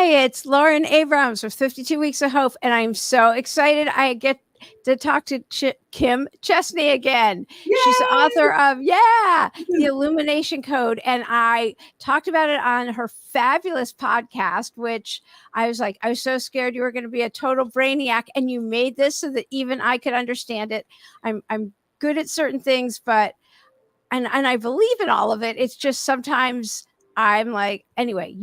Hi, it's Lauren Abrams with 52 Weeks of Hope, and I'm so excited I get to talk to Kim Chestney again. Yay! She's the author of, The Illumination Code, and I talked about it on her fabulous podcast, which I was so scared you were going to be a total brainiac, and you made this so that even I could understand it. I'm good at certain things, but and I believe in all of it. It's just sometimes I'm like, anyway,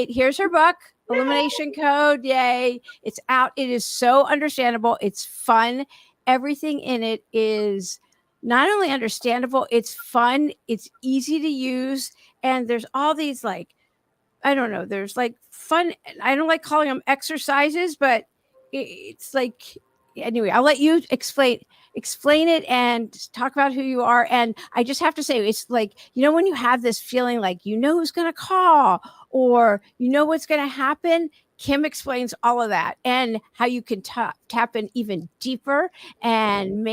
here's her book, Illumination Code. Yay. It's out. It is so understandable. It's fun. Everything in it is not only understandable, it's fun. It's easy to use. And there's all these I don't know, there's fun. I don't like calling them exercises, but it's anyway, I'll let you explain it and talk about who you are. And I just have to say, it's when you have this feeling who's going to call or what's going to happen. Kim explains all of that and how you can tap in even deeper and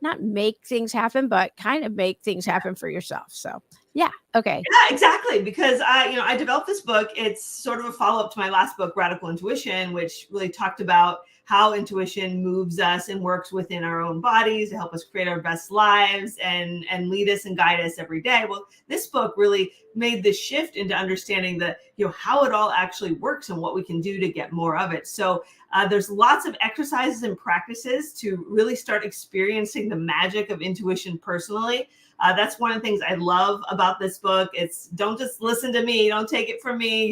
not make things happen, but kind of make things happen for yourself. So yeah. Okay. Yeah, exactly. Because I developed this book. It's sort of a follow-up to my last book, Radical Intuition, which really talked about how intuition moves us and works within our own bodies to help us create our best lives and lead us and guide us every day. Well, this book really made this shift into understanding how it all actually works and what we can do to get more of it. So there's lots of exercises and practices to really start experiencing the magic of intuition personally. That's one of the things I love about this book. It's don't just listen to me. Don't take it from me.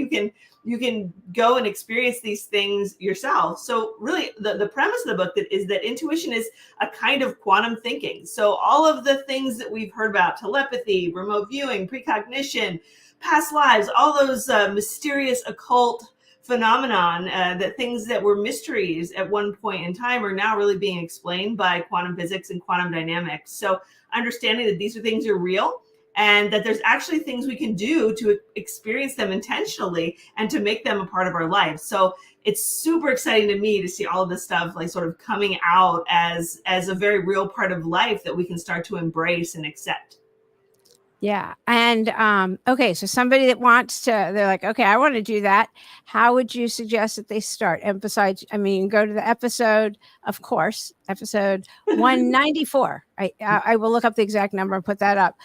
You can go and experience these things yourself. So really the premise of the book is that intuition is a kind of quantum thinking. So all of the things that we've heard about, telepathy, remote viewing, precognition, past lives, all those mysterious occult phenomenon, that things that were mysteries at one point in time are now really being explained by quantum physics and quantum dynamics. So understanding that these are things are real and that there's actually things we can do to experience them intentionally and to make them a part of our life. So it's super exciting to me to see all of this stuff sort of coming out as a very real part of life that we can start to embrace and accept. Yeah. And okay, so somebody that they're like, okay, I want to do that. How would you suggest that they start? And besides, you can go to the episode, of course, episode 194. I will look up the exact number and put that up.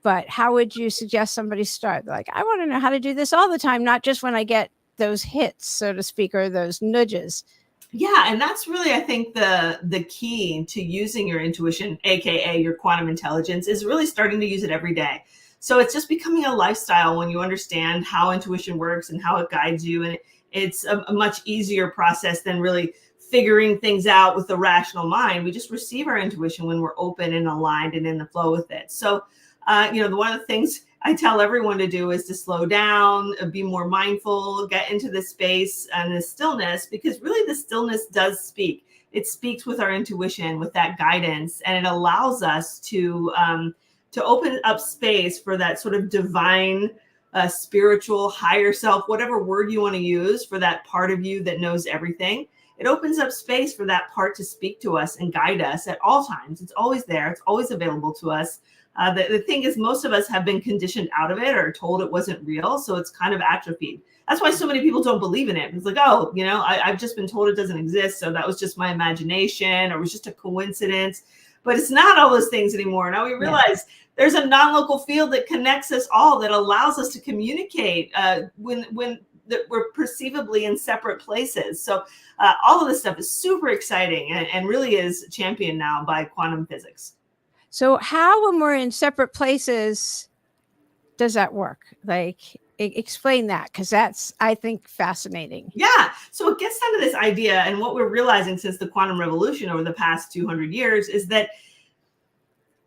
But how would you suggest somebody start? They're like, I want to know how to do this all the time, not just when I get those hits, so to speak, or those nudges. Yeah, and that's really, I think, the key to using your intuition, aka your quantum intelligence, is really starting to use it every day. So it's just becoming a lifestyle when you understand how intuition works and how it guides you. And it's a much easier process than really figuring things out with the rational mind. We just receive our intuition when we're open and aligned and in the flow with it. So, one of the things I tell everyone to do is to slow down, be more mindful, get into the space and the stillness, because really the stillness does speak. It speaks with our intuition, with that guidance, and it allows us to open up space for that sort of divine, spiritual, higher self, whatever word you want to use for that part of you that knows everything. It opens up space for that part to speak to us and guide us at all times. It's always there. It's always available to us. The thing is, most of us have been conditioned out of it or told it wasn't real. So it's kind of atrophied. That's why so many people don't believe in it. It's like, oh, I've just been told it doesn't exist. So that was just my imagination, or it was just a coincidence. But it's not all those things anymore. Now we realize there's a non-local field that connects us all, that allows us to communicate when we're perceivably in separate places. So all of this stuff is super exciting and really is championed now by quantum physics. So how, when we're in separate places, does that work? Explain that, because that's, I think, fascinating. Yeah. So it gets down to this idea, and what we're realizing since the quantum revolution over the past 200 years is that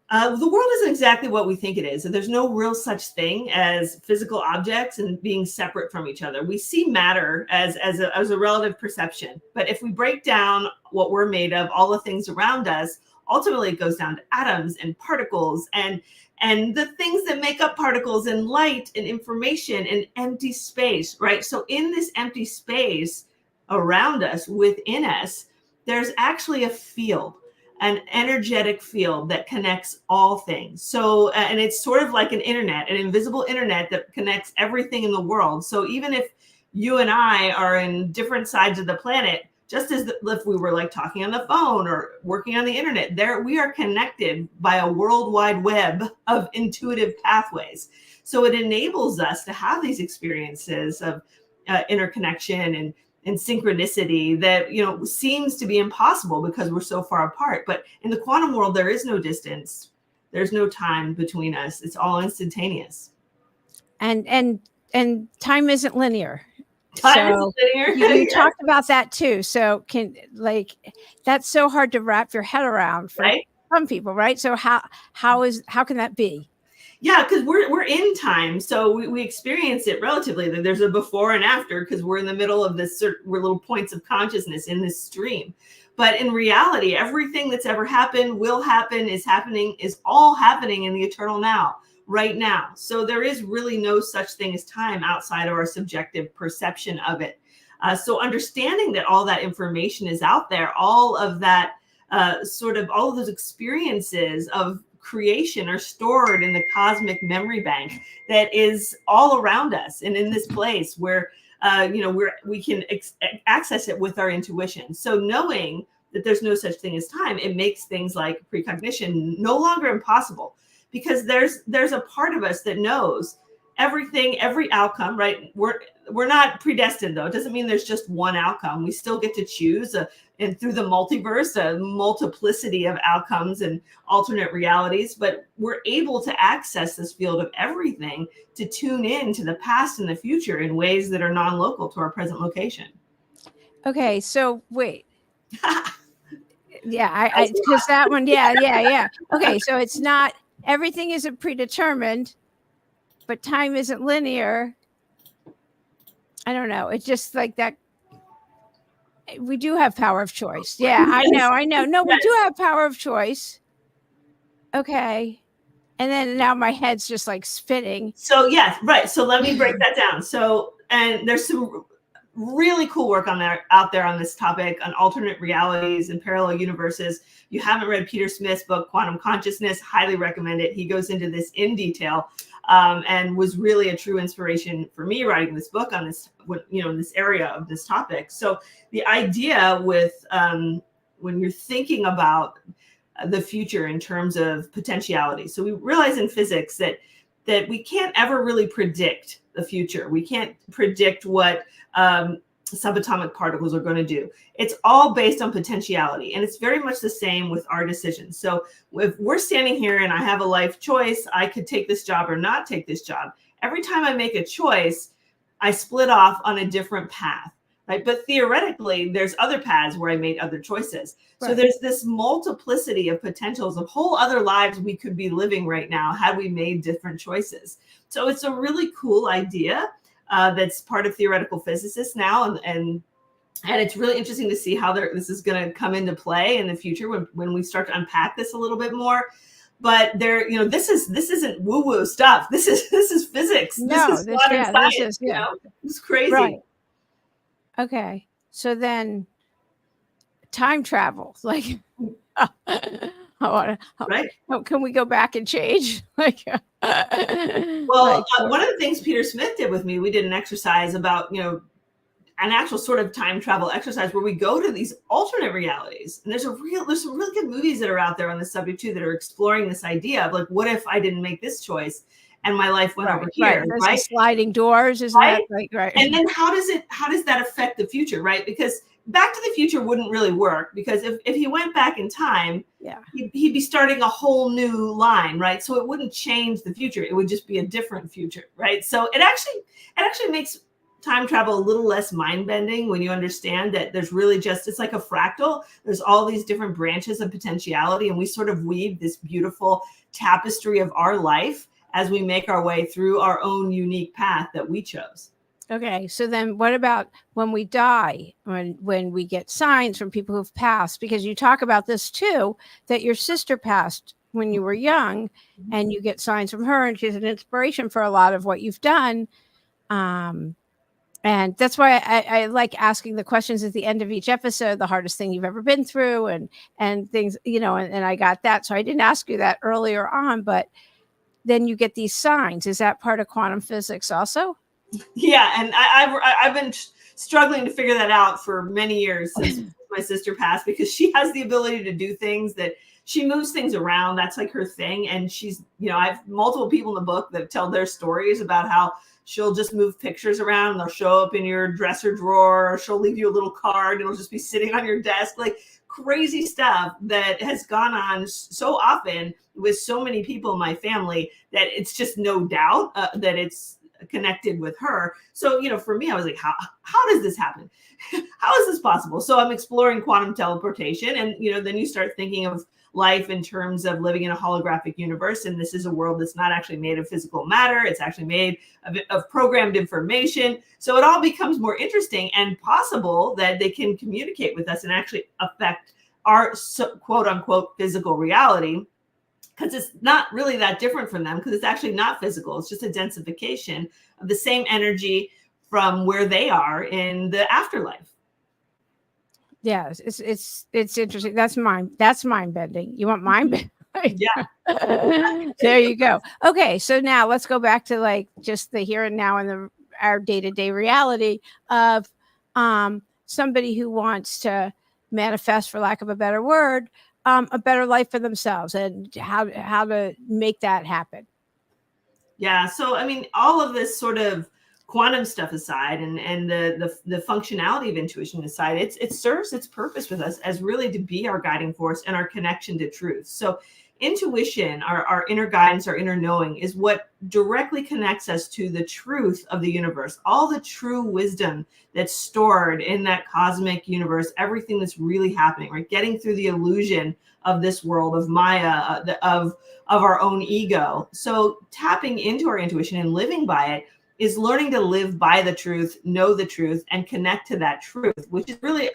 the world isn't exactly what we think it is. And there's no real such thing as physical objects and being separate from each other. We see matter as a relative perception. But if we break down what we're made of, all the things around us, ultimately it goes down to atoms and particles and the things that make up particles and light and information and empty space, right? So in this empty space around us, within us, there's actually a field, an energetic field that connects all things. So, and it's sort of like an internet, an invisible internet that connects everything in the world. So even if you and I are in different sides of the planet, just as if we were like talking on the phone or working on the internet, there we are connected by a worldwide web of intuitive pathways. So it enables us to have these experiences of interconnection and synchronicity that, you know, seems to be impossible because we're so far apart. But in the quantum world, there is no distance. There's no time between us. It's all instantaneous. And time isn't linear. Time So isn't linear. you Yes. talked about that too. So that's so hard to wrap your head around for Right? some people, right? So how can that be? Yeah, because we're in time, so we experience it relatively. There's a before and after because we're in the middle of this. We're little points of consciousness in this stream, but in reality, everything that's ever happened, will happen, is happening, is all happening in the eternal now, right now. So there is really no such thing as time outside of our subjective perception of it. So understanding that all that information is out there, all of that all of those experiences of creation are stored in the cosmic memory bank that is all around us and in this place where we can access it with our intuition. So knowing that there's no such thing as time, it makes things like precognition no longer impossible, because there's a part of us that knows everything, every outcome, right? We're not predestined, though. It doesn't mean there's just one outcome. We still get to choose, and through the multiverse, a multiplicity of outcomes and alternate realities, but we're able to access this field of everything to tune in to the past and the future in ways that are non-local to our present location. Okay, so wait. Yeah, I because that one, yeah. Okay, so it's not, everything isn't predetermined, but time isn't linear. I don't know. It's just like that. We do have power of choice. Yeah, Yes. I know. No, we Yes. do have power of choice. Okay. And then now my head's just like spinning. So yes, right. So let me break that down. So, and there's some really cool work out there on this topic, on alternate realities and parallel universes. You haven't read Peter Smith's book, Quantum Consciousness, highly recommend it. He goes into this in detail, and was really a true inspiration for me writing this book on this, in this area of this topic. So the idea with, when you're thinking about the future in terms of potentiality. So we realize in physics that we can't ever really predict the future. We can't predict what subatomic particles are going to do. It's all based on potentiality, and it's very much the same with our decisions. So if we're standing here and I have a life choice, I could take this job or not take this job. Every time I make a choice, I split off on a different path. Right? But theoretically, there's other paths where I made other choices. Right. So there's this multiplicity of potentials of whole other lives we could be living right now had we made different choices. So it's a really cool idea that's part of theoretical physicists now, and it's really interesting to see how this is going to come into play in the future when we start to unpack this a little bit more. But this isn't woo-woo stuff. This is physics. No, this is modern science. It's crazy. Right. Okay, so then time travel, like, right? Can we go back and change? Like, well, one of the things Peter Smith did with me, we did an exercise about, an actual sort of time travel exercise where we go to these alternate realities. And there's some really good movies that are out there on this subject too, that are exploring this idea of like, what if I didn't make this choice and my life went over here, right? Sliding doors, isn't that right? And then how does that affect the future, right? Because Back to the Future wouldn't really work, because if he went back in time, he'd be starting a whole new line, right? So it wouldn't change the future. It would just be a different future, right? So it actually makes time travel a little less mind-bending when you understand that there's really it's like a fractal. There's all these different branches of potentiality, and we sort of weave this beautiful tapestry of our life as we make our way through our own unique path that we chose. Okay, so then what about when we die, when we get signs from people who've passed? Because you talk about this too, that your sister passed when you were young, and you get signs from her, and she's an inspiration for a lot of what you've done. And that's why I like asking the questions at the end of each episode, the hardest thing you've ever been through, and things, and I got that. So I didn't ask you that earlier on, but then you get these signs. Is that part of quantum physics also? Yeah, and I've been struggling to figure that out for many years since my sister passed, because she has the ability to do things that she moves things around. That's like her thing. And she's, I have multiple people in the book that tell their stories about how she'll just move pictures around and they'll show up in your dresser drawer, or she'll leave you a little card and it'll just be sitting on your desk, like crazy stuff that has gone on so often with so many people in my family that it's just no doubt that it's connected with her. So, for me, I was like, how does this happen? How is this possible? So I'm exploring quantum teleportation. And, then you start thinking of life in terms of living in a holographic universe. And this is a world that's not actually made of physical matter. It's actually made of programmed information. So it all becomes more interesting and possible that they can communicate with us and actually affect our quote unquote physical reality, because it's not really that different from them, because it's actually not physical. It's just a densification of the same energy from where they are in the afterlife. Yeah, it's interesting. That's mind bending. You want mind bending? Yeah. There you go. Okay, so now let's go back to like just the here and now and our day-to-day reality of somebody who wants to manifest, for lack of a better word, a better life for themselves, and how to make that happen. Yeah. So, I mean, all of this sort of quantum stuff aside, and the functionality of intuition aside, it serves its purpose with us as really to be our guiding force and our connection to truth. So intuition, our inner guidance, our inner knowing, is what directly connects us to the truth of the universe, all the true wisdom that's stored in that cosmic universe, everything that's really happening, right? Getting through the illusion of this world, of Maya, of our own ego. So tapping into our intuition and living by it is learning to live by the truth, know the truth, and connect to that truth, which is really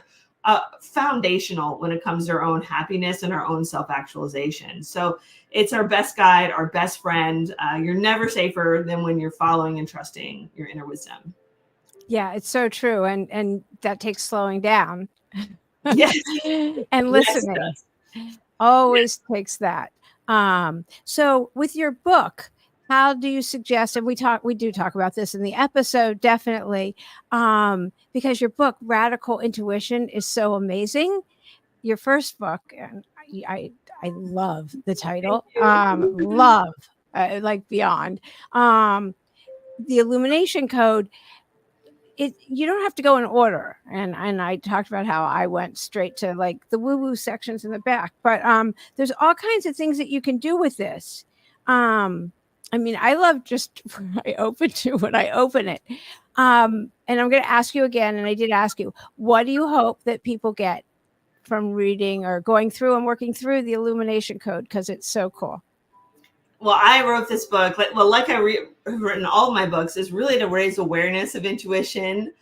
foundational when it comes to our own happiness and our own self-actualization. So it's our best guide, our best friend. You're never safer than when you're following and trusting your inner wisdom. Yeah, it's so true. And that takes slowing down. Yes. And listening. Yes, always takes that. So with your book, how do you suggest, and we do talk about this in the episode, definitely, because your book, Radical Intuition, is so amazing. Your first book, and I love the title, love, like beyond, the Illumination Code. You don't have to go in order. And I talked about how I went straight to like the woo-woo sections in the back, but there's all kinds of things that you can do with this. I mean, I love just when I open it. And I'm going to ask you again, and I did ask you, what do you hope that people get from reading or going through and working through the Illumination Code? Because it's so cool. Well, I wrote this book, like I've written all of my books, is really to raise awareness of intuition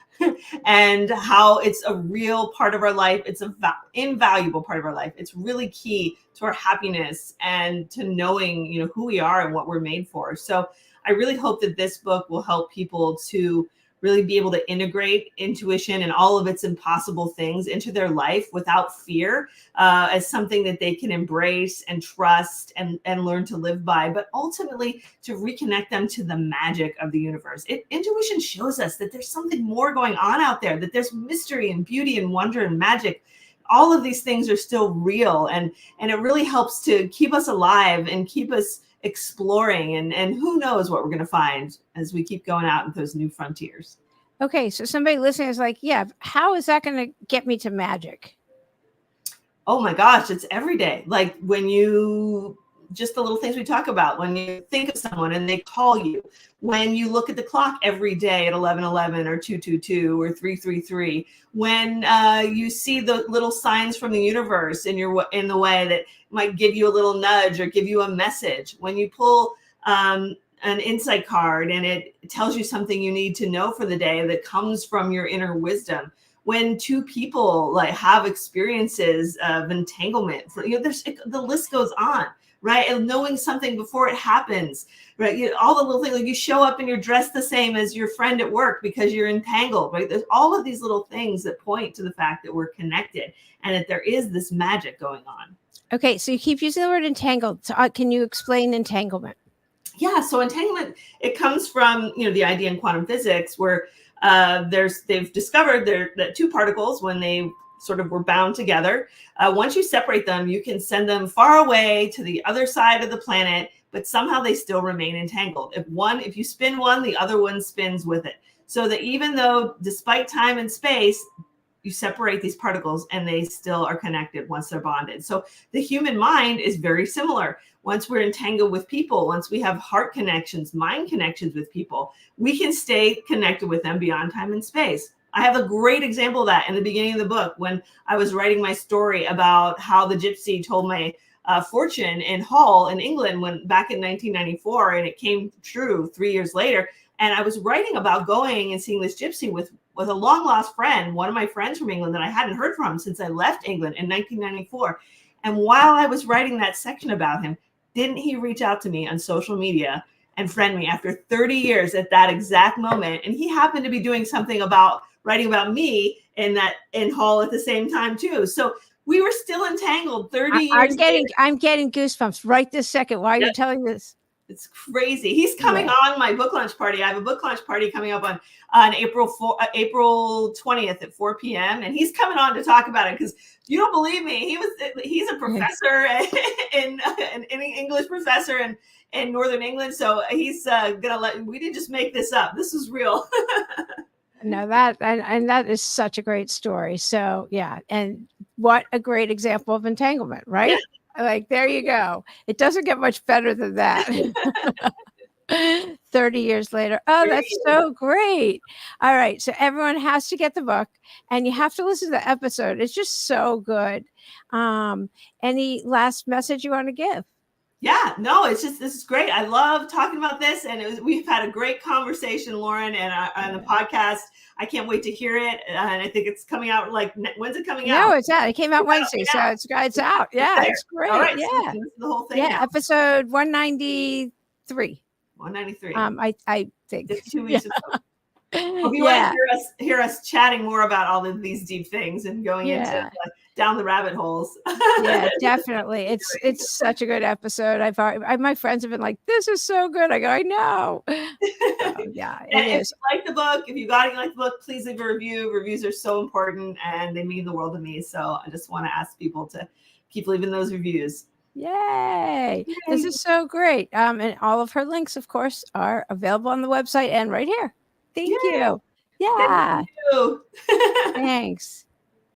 and how it's a real part of our life. It's an invaluable part of our life. It's really key to our happiness and to knowing, who we are and what we're made for. So I really hope that this book will help people to really be able to integrate intuition and all of its impossible things into their life without fear, as something that they can embrace and trust and learn to live by, but ultimately to reconnect them to the magic of the universe. Intuition shows us that there's something more going on out there, that there's mystery and beauty and wonder and magic. All of these things are still real, and it really helps to keep us alive and keep us exploring, and who knows what we're going to find as we keep going out into those new frontiers. Okay, so somebody listening is like, yeah, how is that going to get me to magic? Oh my gosh, it's every day. Like just the little things we talk about, when you think of someone and they call you, when you look at the clock every day at 11:11 or 2:22 or 3:33, when you see the little signs from the universe in the way that might give you a little nudge or give you a message, when you pull an insight card and it tells you something you need to know for the day that comes from your inner wisdom, when two people have experiences of entanglement, the list goes on. Right. And knowing something before it happens, right. All the little things, like you show up and you're dressed the same as your friend at work because you're entangled, right? There's all of these little things that point to the fact that we're connected and that there is this magic going on. Okay. So you keep using the word entangled. So can you explain entanglement? Yeah, so entanglement, it comes from, the idea in quantum physics where they've discovered that two particles, when they sort of were bound together, once you separate them, you can send them far away to the other side of the planet, but somehow they still remain entangled. If you spin one, the other one spins with it. So that even though, despite time and space, you separate these particles and they still are connected once they're bonded. So the human mind is very similar. Once we're entangled with people, once we have heart connections, mind connections with people, we can stay connected with them beyond time and space. I have a great example of that in the beginning of the book when I was writing my story about how the gypsy told my fortune in Hull in England back in 1994, and it came true 3 years later. And I was writing about going and seeing this gypsy with a long lost friend, one of my friends from England that I hadn't heard from since I left England in 1994. And while I was writing that section about him, didn't he reach out to me on social media and friend me after 30 years at that exact moment? And he happened to be doing something about writing about me in Hull at the same time too. So we were still entangled 30 years later. I'm getting goosebumps right this second. Why are you telling this? It's crazy. He's coming on my book launch party. I have a book launch party coming up on April 20th at 4 p.m. And he's coming on to talk about it because you don't believe me. He's a professor in English professor in Northern England. So he's we didn't just make this up. This is real. No, that is such a great story. So yeah. And what a great example of entanglement, right? Yeah. Like, there you go. It doesn't get much better than that. 30 years later. Oh, that's so great. All right. So everyone has to get the book and you have to listen to the episode. It's just so good. Any last message you want to give? Yeah, no, this is great. I love talking about this, and we've had a great conversation, Lauren, and on the podcast. I can't wait to hear it, and I think it's coming out. When's it coming out? No, it's out. It came out Wednesday, so it's out. Yeah, it's great. All right, yeah, so this is the whole thing. Yeah, episode 193. 193. I think it's 2 weeks ago. Well, if you want to hear us chatting more about all of these deep things and going into down the rabbit holes. Yeah, definitely. It's such a good episode. My friends have been like, "This is so good." I go, "I know." Yeah, it is. If you like the book, if you like the book, please leave a review. Reviews are so important and they mean the world to me. So I just want to ask people to keep leaving those reviews. Yay. This is so great. And all of her links, of course, are available on the website and right here. Thank you. Yeah. Thank you. Thanks.